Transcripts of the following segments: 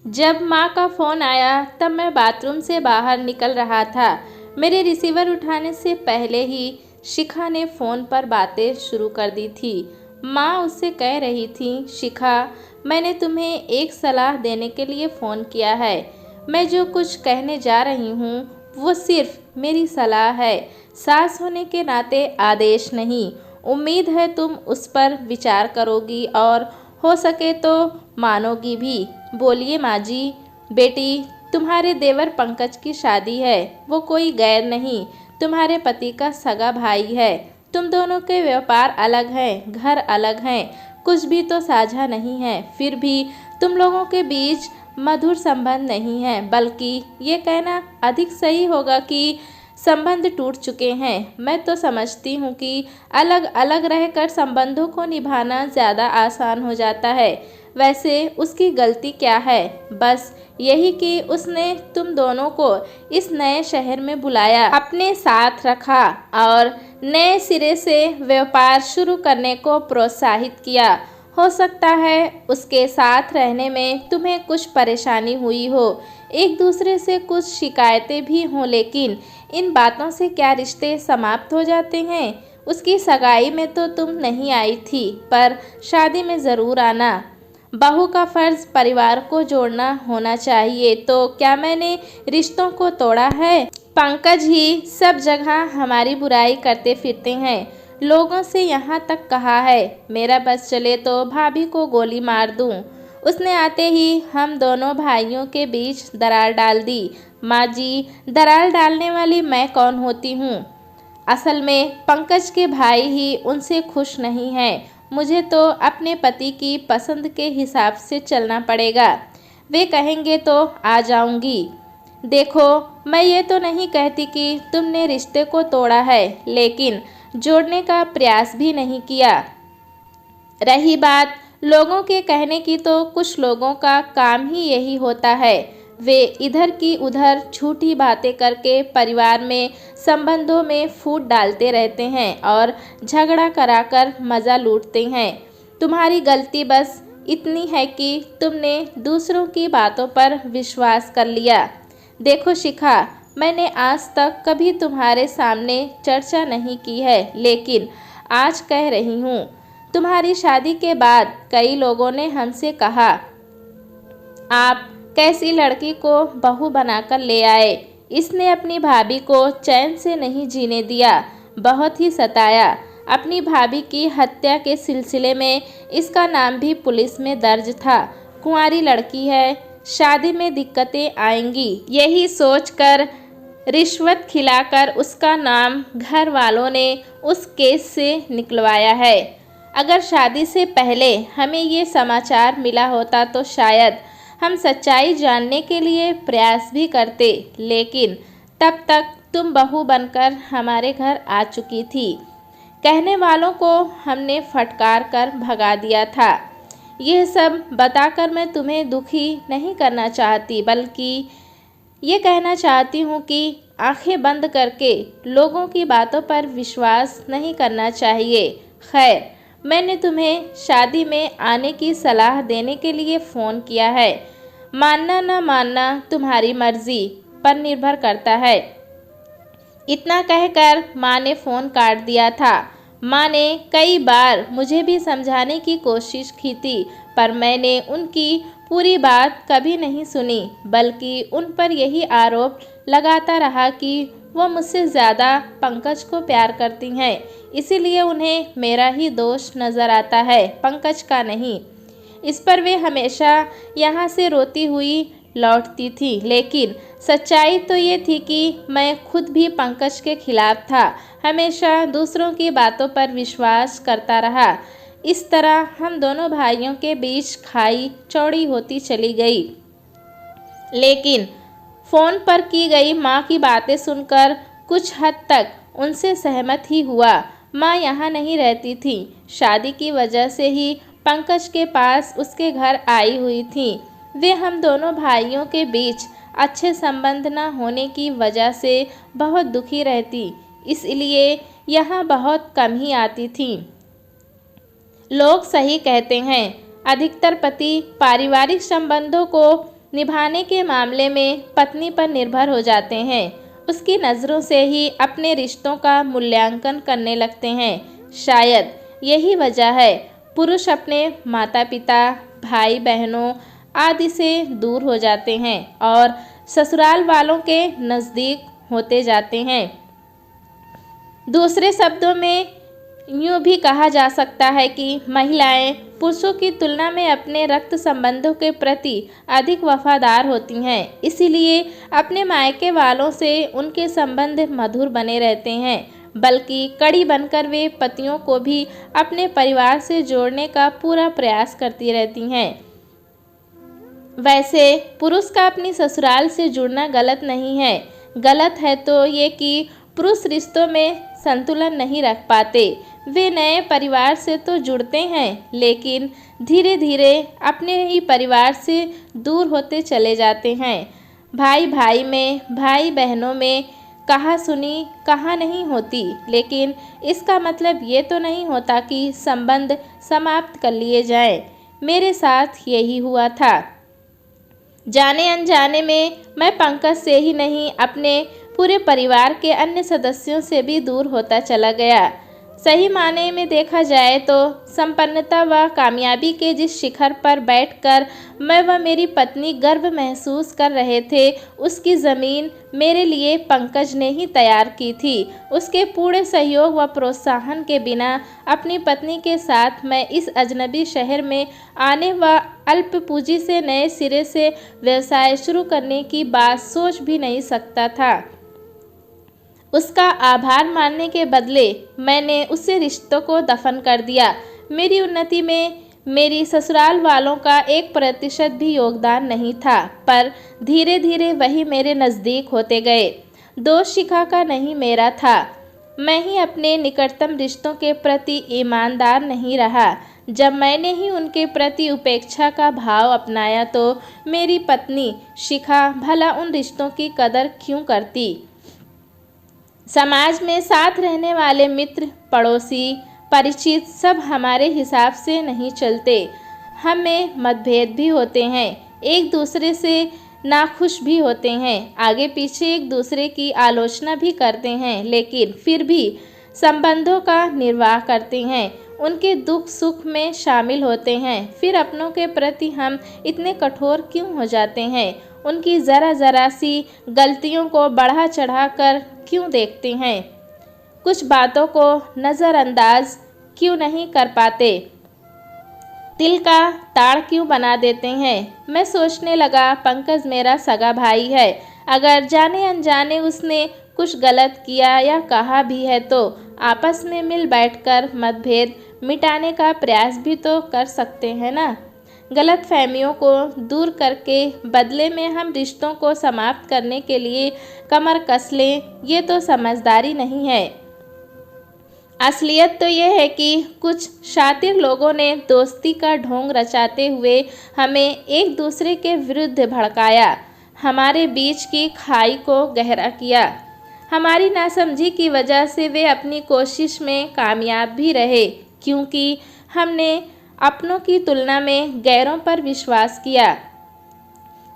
जब माँ का फ़ोन आया तब मैं बाथरूम से बाहर निकल रहा था। मेरे रिसीवर उठाने से पहले ही शिखा ने फ़ोन पर बातें शुरू कर दी थी। माँ उससे कह रही थी, शिखा, मैंने तुम्हें एक सलाह देने के लिए फ़ोन किया है। मैं जो कुछ कहने जा रही हूँ वो सिर्फ मेरी सलाह है, सास होने के नाते आदेश नहीं। उम्मीद है तुम उस पर विचार करोगी और हो सके तो मानोगी भी। बोलिए माँ जी। बेटी, तुम्हारे देवर पंकज की शादी है। वो कोई गैर नहीं, तुम्हारे पति का सगा भाई है। तुम दोनों के व्यापार अलग हैं, घर अलग हैं, कुछ भी तो साझा नहीं है। फिर भी तुम लोगों के बीच मधुर संबंध नहीं है, बल्कि ये कहना अधिक सही होगा कि संबंध टूट चुके हैं। मैं तो समझती हूँ कि अलग अलग रहकर संबंधों को निभाना ज़्यादा आसान हो जाता है। वैसे उसकी गलती क्या है? बस यही कि उसने तुम दोनों को इस नए शहर में बुलाया, अपने साथ रखा और नए सिरे से व्यापार शुरू करने को प्रोत्साहित किया। हो सकता है उसके साथ रहने में तुम्हें कुछ परेशानी हुई हो, एक दूसरे से कुछ शिकायतें भी हों, लेकिन इन बातों से क्या रिश्ते समाप्त हो जाते हैं? उसकी सगाई में तो तुम नहीं आई थी, पर शादी में ज़रूर आना। बहू का फ़र्ज़ परिवार को जोड़ना होना चाहिए। तो क्या मैंने रिश्तों को तोड़ा है? पंकज ही सब जगह हमारी बुराई करते फिरते हैं। लोगों से यहाँ तक कहा है मेरा बस चले तो भाभी को गोली मार दूँ। उसने आते ही हम दोनों भाइयों के बीच दरार डाल दी। माँ जी, दरार डालने वाली मैं कौन होती हूँ? असल में पंकज के भाई ही उनसे खुश नहीं हैं। मुझे तो अपने पति की पसंद के हिसाब से चलना पड़ेगा। वे कहेंगे तो आ जाऊंगी। देखो, मैं ये तो नहीं कहती कि तुमने रिश्ते को तोड़ा है, लेकिन जोड़ने का प्रयास भी नहीं किया। रही बात लोगों के कहने की, तो कुछ लोगों का काम ही यही होता है। वे इधर की उधर झूठी बातें करके परिवार में, संबंधों में फूट डालते रहते हैं और झगड़ा कराकर मज़ा लूटते हैं। तुम्हारी गलती बस इतनी है कि तुमने दूसरों की बातों पर विश्वास कर लिया। देखो शिखा, मैंने आज तक कभी तुम्हारे सामने चर्चा नहीं की है, लेकिन आज कह रही हूँ। तुम्हारी शादी के बाद कई लोगों ने हमसे कहा, आप कैसी लड़की को बहू बनाकर ले आए। इसने अपनी भाभी को चैन से नहीं जीने दिया, बहुत ही सताया। अपनी भाभी की हत्या के सिलसिले में इसका नाम भी पुलिस में दर्ज था। कुंवारी लड़की है, शादी में दिक्कतें आएंगी, यही सोचकर रिश्वत खिलाकर उसका नाम घर वालों ने उस केस से निकलवाया है। अगर शादी से पहले हमें ये समाचार मिला होता तो शायद हम सच्चाई जानने के लिए प्रयास भी करते, लेकिन तब तक तुम बहू बनकर हमारे घर आ चुकी थी। कहने वालों को हमने फटकार कर भगा दिया था। यह सब बताकर मैं तुम्हें दुखी नहीं करना चाहती, बल्कि ये कहना चाहती हूँ कि आंखें बंद करके लोगों की बातों पर विश्वास नहीं करना चाहिए। खैर, मैंने तुम्हें शादी में आने की सलाह देने के लिए फ़ोन किया है। मानना न मानना तुम्हारी मर्जी पर निर्भर करता है। इतना कहकर माँ ने फ़ोन काट दिया था। माँ ने कई बार मुझे भी समझाने की कोशिश की थी, पर मैंने उनकी पूरी बात कभी नहीं सुनी, बल्कि उन पर यही आरोप लगाता रहा कि वो मुझसे ज़्यादा पंकज को प्यार करती हैं। इसीलिए उन्हें मेरा ही दोष नज़र आता है, पंकज का नहीं। इस पर वे हमेशा यहाँ से रोती हुई लौटती थी, लेकिन सच्चाई तो ये थी कि मैं खुद भी पंकज के खिलाफ था, हमेशा दूसरों की बातों पर विश्वास करता रहा। इस तरह हम दोनों भाइयों के बीच खाई चौड़ी होती चली गई। लेकिन फ़ोन पर की गई माँ की बातें सुनकर कुछ हद तक उनसे सहमत ही हुआ। माँ यहाँ नहीं रहती थी, शादी की वजह से ही पंकज के पास उसके घर आई हुई थी। वे हम दोनों भाइयों के बीच अच्छे संबंध न होने की वजह से बहुत दुखी रहती, इसलिए यहाँ बहुत कम ही आती थी। लोग सही कहते हैं, अधिकतर पति पारिवारिक संबंधों को निभाने के मामले में पत्नी पर निर्भर हो जाते हैं। उसकी नज़रों से ही अपने रिश्तों का मूल्यांकन करने लगते हैं। शायद यही वजह है पुरुष अपने माता पिता, भाई बहनों आदि से दूर हो जाते हैं और ससुराल वालों के नज़दीक होते जाते हैं। दूसरे शब्दों में यूँ भी कहा जा सकता है कि महिलाएं पुरुषों की तुलना में अपने रक्त संबंधों के प्रति अधिक वफादार होती हैं। इसीलिए अपने मायके वालों से उनके संबंध मधुर बने रहते हैं, बल्कि कड़ी बनकर वे पतियों को भी अपने परिवार से जोड़ने का पूरा प्रयास करती रहती हैं। वैसे पुरुष का अपनी ससुराल से जुड़ना गलत नहीं है। गलत है तो ये कि पुरुष रिश्तों में संतुलन नहीं रख पाते। वे नए परिवार से तो जुड़ते हैं, लेकिन धीरे धीरे अपने ही परिवार से दूर होते चले जाते हैं। भाई भाई में, भाई बहनों में कहा सुनी कहा नहीं होती, लेकिन इसका मतलब ये तो नहीं होता कि संबंध समाप्त कर लिए जाएं। मेरे साथ यही हुआ था। जाने अनजाने में मैं पंकज से ही नहीं, अपने पूरे परिवार के अन्य सदस्यों से भी दूर होता चला गया। सही माने में देखा जाए तो संपन्नता व कामयाबी के जिस शिखर पर बैठकर मैं व मेरी पत्नी गर्व महसूस कर रहे थे, उसकी ज़मीन मेरे लिए पंकज ने ही तैयार की थी। उसके पूरे सहयोग व प्रोत्साहन के बिना अपनी पत्नी के साथ मैं इस अजनबी शहर में आने व अल्प पूंजी से नए सिरे से व्यवसाय शुरू करने की बात सोच भी नहीं सकता था। उसका आभार मानने के बदले मैंने उससे रिश्तों को दफन कर दिया। मेरी उन्नति में मेरी ससुराल वालों का 1% भी योगदान नहीं था, पर धीरे धीरे वही मेरे नज़दीक होते गए। दोष शिखा का नहीं, मेरा था। मैं ही अपने निकटतम रिश्तों के प्रति ईमानदार नहीं रहा। जब मैंने ही उनके प्रति उपेक्षा का भाव अपनाया तो मेरी पत्नी शिखा भला उन रिश्तों की कदर क्यों करती। समाज में साथ रहने वाले मित्र, पड़ोसी, परिचित सब हमारे हिसाब से नहीं चलते। हमें मतभेद भी होते हैं, एक दूसरे से नाखुश भी होते हैं, आगे पीछे एक दूसरे की आलोचना भी करते हैं, लेकिन फिर भी संबंधों का निर्वाह करते हैं, उनके दुख सुख में शामिल होते हैं। फिर अपनों के प्रति हम इतने कठोर क्यों हो जाते हैं, उनकी ज़रा ज़रा सी गलतियों को बढ़ा चढ़ा कर क्यों देखते हैं, कुछ बातों को नज़रअंदाज क्यों नहीं कर पाते, दिल का ताड़ क्यों बना देते हैं। मैं सोचने लगा, पंकज मेरा सगा भाई है, अगर जाने अनजाने उसने कुछ गलत किया या कहा भी है तो आपस में मिल बैठकर मतभेद मिटाने का प्रयास भी तो कर सकते हैं ना। गलत फहमियों को दूर करके बदले में हम रिश्तों को समाप्त करने के लिए कमर कस लें, ये तो समझदारी नहीं है। असलियत तो यह है कि कुछ शातिर लोगों ने दोस्ती का ढोंग रचाते हुए हमें एक दूसरे के विरुद्ध भड़काया, हमारे बीच की खाई को गहरा किया। हमारी नासमझी की वजह से वे अपनी कोशिश में कामयाब भी रहे, क्योंकि हमने अपनों की तुलना में गैरों पर विश्वास किया।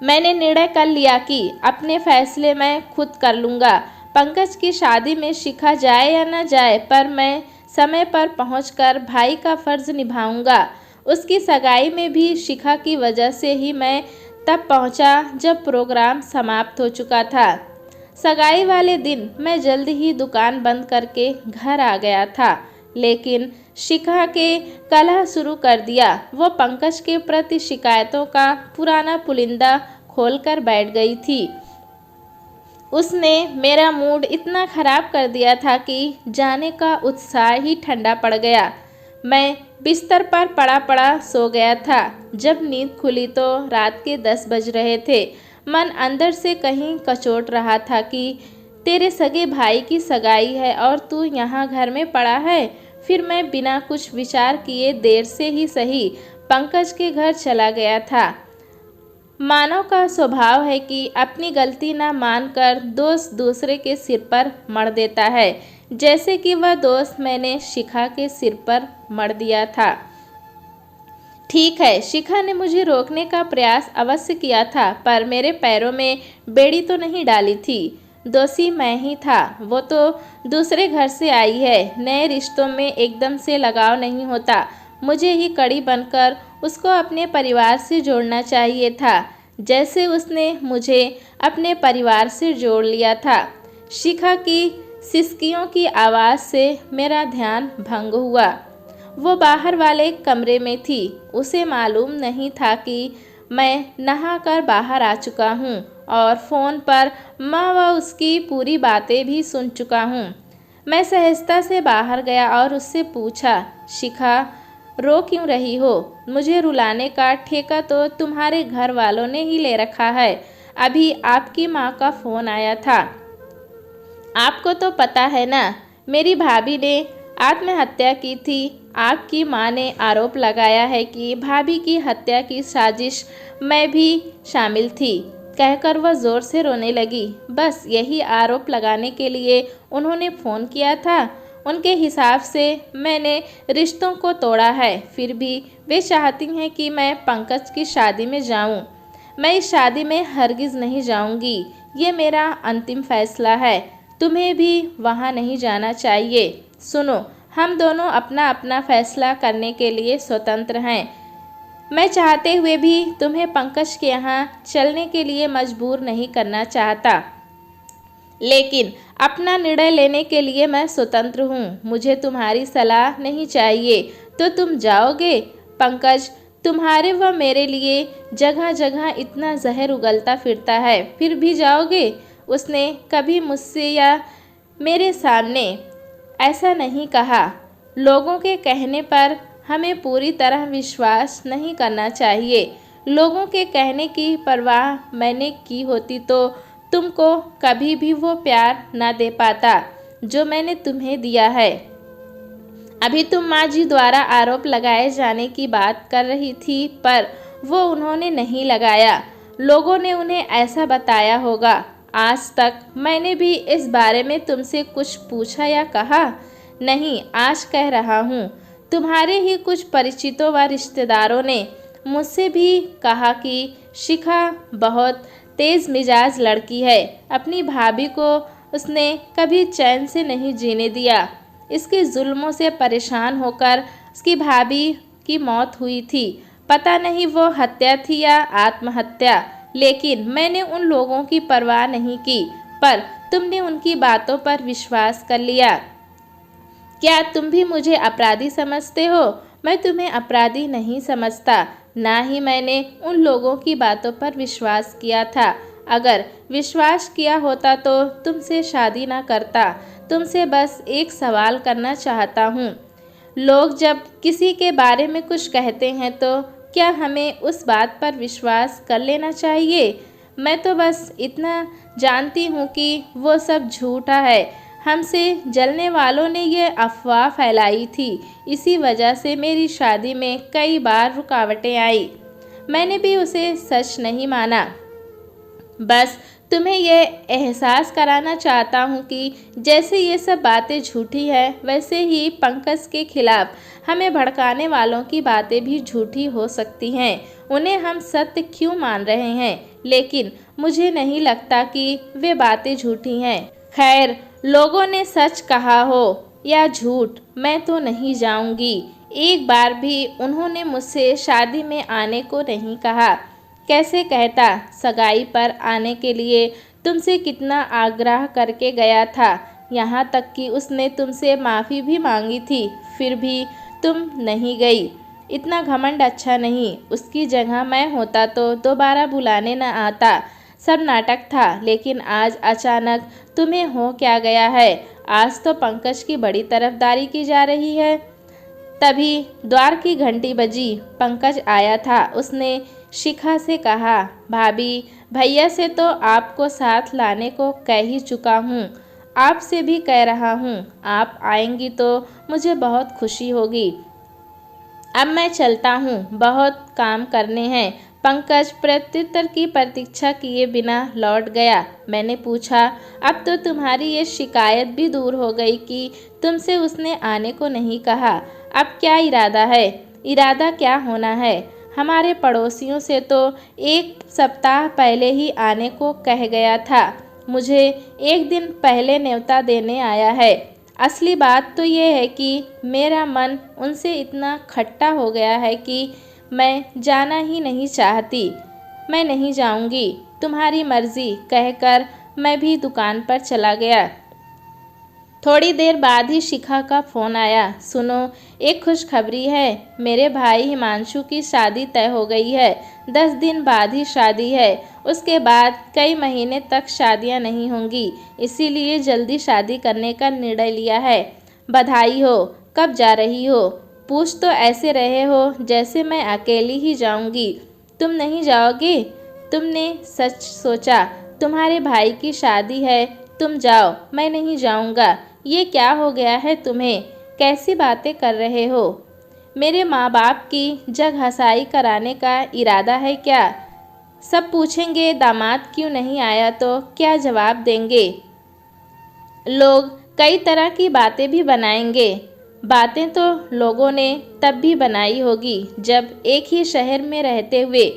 मैंने निर्णय कर लिया कि अपने फैसले मैं खुद कर लूँगा। पंकज की शादी में शिखा जाए या न जाए, पर मैं समय पर पहुंचकर भाई का फ़र्ज़ निभाऊंगा। उसकी सगाई में भी शिखा की वजह से ही मैं तब पहुंचा जब प्रोग्राम समाप्त हो चुका था। सगाई वाले दिन मैं जल्द ही दुकान बंद करके घर आ गया था, लेकिन शिखा के कलह शुरू कर दिया। वो पंकज के प्रति शिकायतों का पुराना पुलिंदा खोलकर बैठ गई थी। उसने मेरा मूड इतना ख़राब कर दिया था कि जाने का उत्साह ही ठंडा पड़ गया। मैं बिस्तर पर पड़ा पड़ा सो गया था। जब नींद खुली तो रात के 10 बज रहे थे। मन अंदर से कहीं कचोट रहा था कि तेरे सगे भाई की सगाई है और तू यहाँ घर में पड़ा है। फिर मैं बिना कुछ विचार किए देर से ही सही पंकज के घर चला गया था। मानव का स्वभाव है कि अपनी गलती ना मानकर दोष दूसरे के सिर पर मढ़ देता है, जैसे कि वह दोष मैंने शिखा के सिर पर मढ़ दिया था। ठीक है, शिखा ने मुझे रोकने का प्रयास अवश्य किया था, पर मेरे पैरों में बेड़ी तो नहीं डाली थी। दोषी मैं ही था। वो तो दूसरे घर से आई है। नए रिश्तों में एकदम से लगाव नहीं होता। मुझे ही कड़ी बनकर उसको अपने परिवार से जोड़ना चाहिए था, जैसे उसने मुझे अपने परिवार से जोड़ लिया था। शिखा की सिसकियों की आवाज़ से मेरा ध्यान भंग हुआ। वो बाहर वाले कमरे में थी। उसे मालूम नहीं था कि मैं नहाकर बाहर आ चुका हूँ और फ़ोन पर माँ व उसकी पूरी बातें भी सुन चुका हूँ। मैं सहजता से बाहर गया और उससे पूछा, शिखा, रो क्यों रही हो? मुझे रुलाने का ठेका तो तुम्हारे घर वालों ने ही ले रखा है। अभी आपकी माँ का फ़ोन आया था। आपको तो पता है ना, मेरी भाभी ने आत्महत्या की थी। आपकी माँ ने आरोप लगाया है कि भाभी की हत्या की साजिश मैं भी शामिल थी। कहकर वह ज़ोर से रोने लगी। बस यही आरोप लगाने के लिए उन्होंने फ़ोन किया था। उनके हिसाब से मैंने रिश्तों को तोड़ा है, फिर भी वे चाहती हैं कि मैं पंकज की शादी में जाऊं। मैं इस शादी में हरगिज़ नहीं जाऊंगी। ये मेरा अंतिम फैसला है। तुम्हें भी वहाँ नहीं जाना चाहिए। सुनो, हम दोनों अपना अपना फैसला करने के लिए स्वतंत्र हैं। मैं चाहते हुए भी तुम्हें पंकज के यहाँ चलने के लिए मजबूर नहीं करना चाहता, लेकिन अपना निर्णय लेने के लिए मैं स्वतंत्र हूँ। मुझे तुम्हारी सलाह नहीं चाहिए। तो तुम जाओगे? पंकज, तुम्हारे व मेरे लिए जगह जगह इतना जहर उगलता फिरता है, फिर भी जाओगे? उसने कभी मुझसे या मेरे सामने ऐसा नहीं कहा। लोगों के कहने पर हमें पूरी तरह विश्वास नहीं करना चाहिए। लोगों के कहने की परवाह मैंने की होती तो तुमको कभी भी वो प्यार ना दे पाता जो मैंने तुम्हें दिया है। अभी तुम माँ जी द्वारा आरोप लगाए जाने की बात कर रही थी, पर वो उन्होंने नहीं लगाया। लोगों ने उन्हें ऐसा बताया होगा। आज तक मैंने भी इस बारे में तुमसे कुछ पूछा या कहा नहीं। आज कह रहा हूँ। तुम्हारे ही कुछ परिचितों व रिश्तेदारों ने मुझसे भी कहा कि शिखा बहुत तेज़ मिजाज लड़की है। अपनी भाभी को उसने कभी चैन से नहीं जीने दिया। इसके जुल्मों से परेशान होकर उसकी भाभी की मौत हुई थी। पता नहीं वो हत्या थी या आत्महत्या, लेकिन मैंने उन लोगों की परवाह नहीं की, पर तुमने उनकी बातों पर विश्वास कर लिया। क्या तुम भी मुझे अपराधी समझते हो? मैं तुम्हें अपराधी नहीं समझता, ना ही मैंने उन लोगों की बातों पर विश्वास किया था। अगर विश्वास किया होता तो तुमसे शादी ना करता। तुमसे बस एक सवाल करना चाहता हूँ। लोग जब किसी के बारे में कुछ कहते हैं तो क्या हमें उस बात पर विश्वास कर लेना चाहिए? मैं तो बस इतना जानती हूँ कि वो सब झूठा है। हमसे जलने वालों ने ये अफवाह फैलाई थी। इसी वजह से मेरी शादी में कई बार रुकावटें आई। मैंने भी उसे सच नहीं माना। बस तुम्हें यह एहसास कराना चाहता हूँ कि जैसे ये सब बातें झूठी है, वैसे ही पंकज के खिलाफ हमें भड़काने वालों की बातें भी झूठी हो सकती हैं। उन्हें हम सत्य क्यों मान रहे हैं, लेकिन मुझे नहीं लगता कि वे बातें झूठी हैं। खैर, लोगों ने सच कहा हो या झूठ, मैं तो नहीं जाऊंगी। एक बार भी उन्होंने मुझसे शादी में आने को नहीं कहा। कैसे कहता? सगाई पर आने के लिए तुमसे कितना आग्रह करके गया था। यहाँ तक कि उसने तुमसे माफ़ी भी मांगी थी, फिर भी तुम नहीं गई। इतना घमंड अच्छा नहीं। उसकी जगह मैं होता तो दोबारा बुलाने न आता। सब नाटक था, लेकिन आज अचानक तुम्हें हो क्या गया है? आज तो पंकज की बड़ी तरफदारी की जा रही है। तभी द्वार की घंटी बजी। पंकज आया था। उसने शिखा से कहा, भाभी, भैया से तो आपको साथ लाने को कह ही चुका हूँ। आपसे भी कह रहा हूँ। आप आएंगी तो मुझे बहुत खुशी होगी। अब मैं चलता हूँ, बहुत काम करने हैं। पंकज प्रत्युत्तर की प्रतीक्षा किए बिना लौट गया। मैंने पूछा, अब तो तुम्हारी ये शिकायत भी दूर हो गई कि तुमसे उसने आने को नहीं कहा। अब क्या इरादा है? इरादा क्या होना है। हमारे पड़ोसियों से तो 1 सप्ताह पहले ही आने को कह गया था। मुझे 1 दिन पहले न्योता देने आया है। असली बात तो ये है कि मेरा मन उनसे इतना खट्टा हो गया है कि मैं जाना ही नहीं चाहती। मैं नहीं जाऊंगी, तुम्हारी मर्जी, कहकर मैं भी दुकान पर चला गया। थोड़ी देर बाद ही शिखा का फ़ोन आया। सुनो, एक खुशखबरी है। मेरे भाई हिमांशु की शादी तय हो गई है। 10 दिन बाद ही शादी है। उसके बाद कई महीने तक शादियां नहीं होंगी, इसीलिए जल्दी शादी करने का निर्णय लिया है। बधाई हो। कब जा रही हो? पूछ तो ऐसे रहे हो जैसे मैं अकेली ही जाऊंगी। तुम नहीं जाओगे? तुमने सच सोचा? तुम्हारे भाई की शादी है, तुम जाओ, मैं नहीं जाऊंगा। ये क्या हो गया है तुम्हें? कैसी बातें कर रहे हो? मेरे माँ बाप की जग हंसाई कराने का इरादा है क्या? सब पूछेंगे दामाद क्यों नहीं आया, तो क्या जवाब देंगे? लोग कई तरह की बातें भी बनाएंगे। बातें तो लोगों ने तब भी बनाई होगी जब एक ही शहर में रहते हुए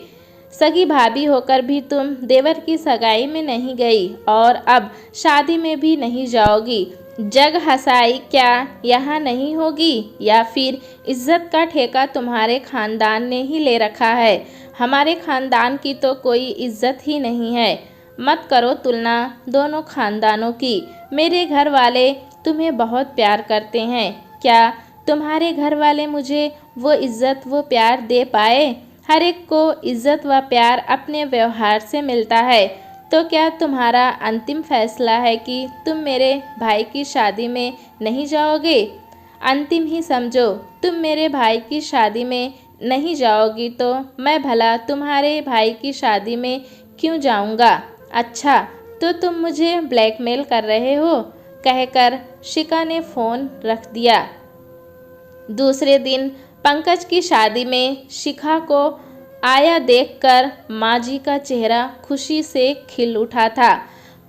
सगी भाभी होकर भी तुम देवर की सगाई में नहीं गई और अब शादी में भी नहीं जाओगी। जग हंसाई क्या यहाँ नहीं होगी, या फिर इज्जत का ठेका तुम्हारे खानदान ने ही ले रखा है? हमारे खानदान की तो कोई इज्जत ही नहीं है। मत करो तुलना दोनों खानदानों की। मेरे घर वाले तुम्हें बहुत प्यार करते हैं। क्या तुम्हारे घर वाले मुझे वो इज्जत वो प्यार दे पाए? हर एक को इज्जत व प्यार अपने व्यवहार से मिलता है। तो क्या तुम्हारा अंतिम फैसला है कि तुम मेरे भाई की शादी में नहीं जाओगे? अंतिम ही समझो। तुम मेरे भाई की शादी में नहीं जाओगी तो मैं भला तुम्हारे भाई की शादी में क्यों जाऊंगा? अच्छा, तो तुम मुझे ब्लैकमेल कर रहे हो, कहकर शिखा ने फ़ोन रख दिया। दूसरे दिन पंकज की शादी में शिखा को आया देखकर माँ जी का चेहरा खुशी से खिल उठा था।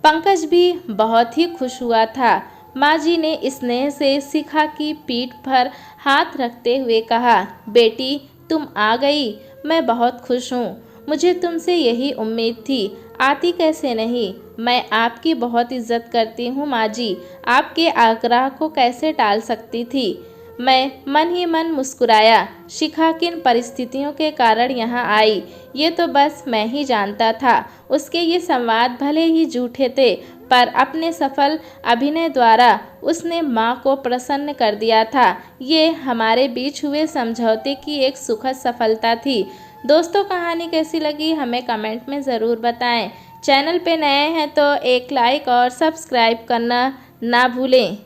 पंकज भी बहुत ही खुश हुआ था। माँ जी ने स्नेह से शिखा की पीठ पर हाथ रखते हुए कहा, बेटी तुम आ गई, मैं बहुत खुश हूँ। मुझे तुमसे यही उम्मीद थी, आती कैसे नहीं। मैं आपकी बहुत इज्जत करती हूँ माँ जी, आपके आग्रह को कैसे टाल सकती थी। मैं मन ही मन मुस्कुराया। शिखा किन परिस्थितियों के कारण यहाँ आई, ये तो बस मैं ही जानता था। उसके ये संवाद भले ही झूठे थे, पर अपने सफल अभिनय द्वारा उसने माँ को प्रसन्न कर दिया था। ये हमारे बीच हुए समझौते की एक सुखद सफलता थी। दोस्तों, कहानी कैसी लगी हमें कमेंट में ज़रूर बताएं। चैनल पे नए हैं तो एक लाइक और सब्सक्राइब करना ना भूलें।